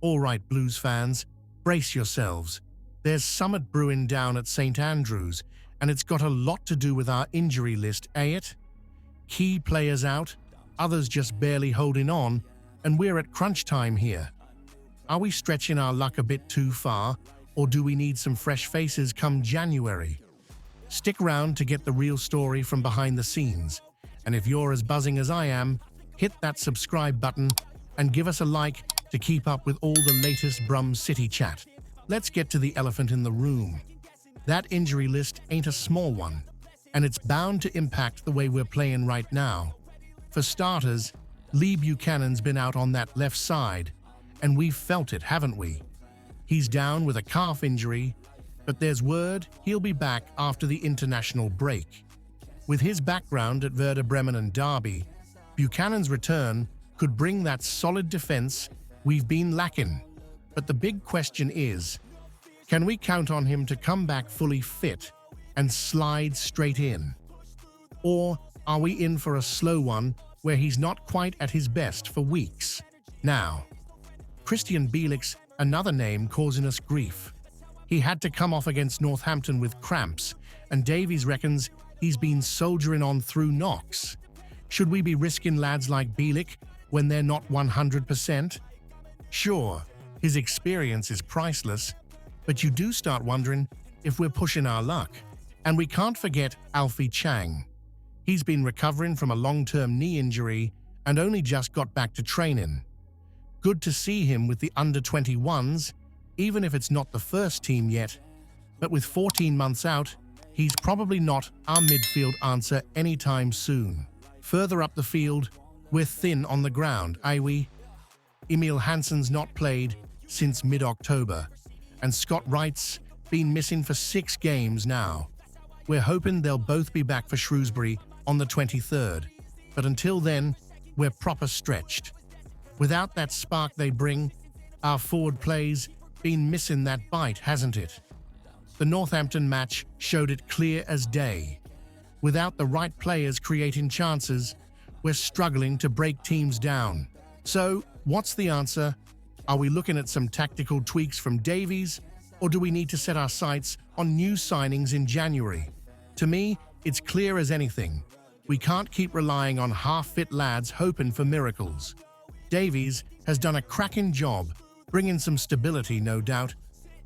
All right, Blues fans, brace yourselves. There's Summit brewing down at St. Andrews, and it's got a lot to do with our injury list, it? Key players out, others just barely holding on, and we're at crunch time here. Are we stretching our luck a bit too far, or do we need some fresh faces come January? Stick around to get the real story from behind the scenes, and if you're as buzzing as I am, hit that subscribe button and give us a like to keep up with all the latest Birmingham City chat. Let's get to the elephant in the room. That injury list ain't a small one, and it's bound to impact the way we're playing right now. For starters, Lee Buchanan's been out on that left side, and we've felt it, haven't we? He's down with a calf injury, but there's word he'll be back after the international break. With his background at Werder Bremen and Derby, Buchanan's return could bring that solid defense we've been lacking. But the big question is, can we count on him to come back fully fit and slide straight in? Or are we in for a slow one where he's not quite at his best for weeks? Now, Christian Bielik's another name causing us grief. He had to come off against Northampton with cramps, and Davies reckons he's been soldiering on through knocks. Should we be risking lads like Bielik when they're not 100%? Sure, his experience is priceless, but you do start wondering if we're pushing our luck. And we can't forget Alfie Chang. He's been recovering from a long-term knee injury and only just got back to training. Good to see him with the under-21s, even if it's not the first team yet. But with 14 months out, he's probably not our midfield answer anytime soon. Further up the field, we're thin on the ground, aye we? Emil Hansen's not played since mid-October, and Scott Wright's been missing for 6 games now. We're hoping they'll both be back for Shrewsbury on the 23rd, but until then, we're proper stretched. Without that spark they bring, our forward play's been missing that bite, hasn't it? The Northampton match showed it clear as day. Without the right players creating chances, we're struggling to break teams down. So, what's the answer? Are we looking at some tactical tweaks from Davies, or do we need to set our sights on new signings in January? To me, it's clear as anything. We can't keep relying on half-fit lads hoping for miracles. Davies has done a cracking job, bringing some stability, no doubt,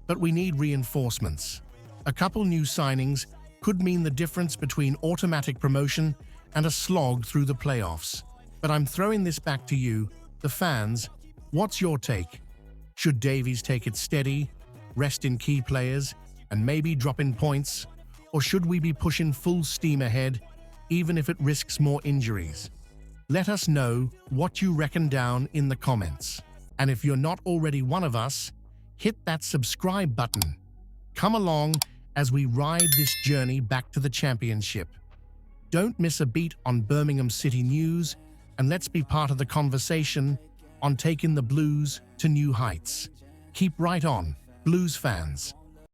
but we need reinforcements. A couple new signings could mean the difference between automatic promotion and a slog through the playoffs. But I'm throwing this back to you, the fans. What's your take? Should Davies take it steady, rest in key players, and maybe drop in points? Or should we be pushing full steam ahead, even if it risks more injuries? Let us know what you reckon down in the comments. And if you're not already one of us, hit that subscribe button. Come along as we ride this journey back to the championship. Don't miss a beat on Birmingham City news, and let's be part of the conversation on taking the Blues to new heights. Keep right on, Blues fans.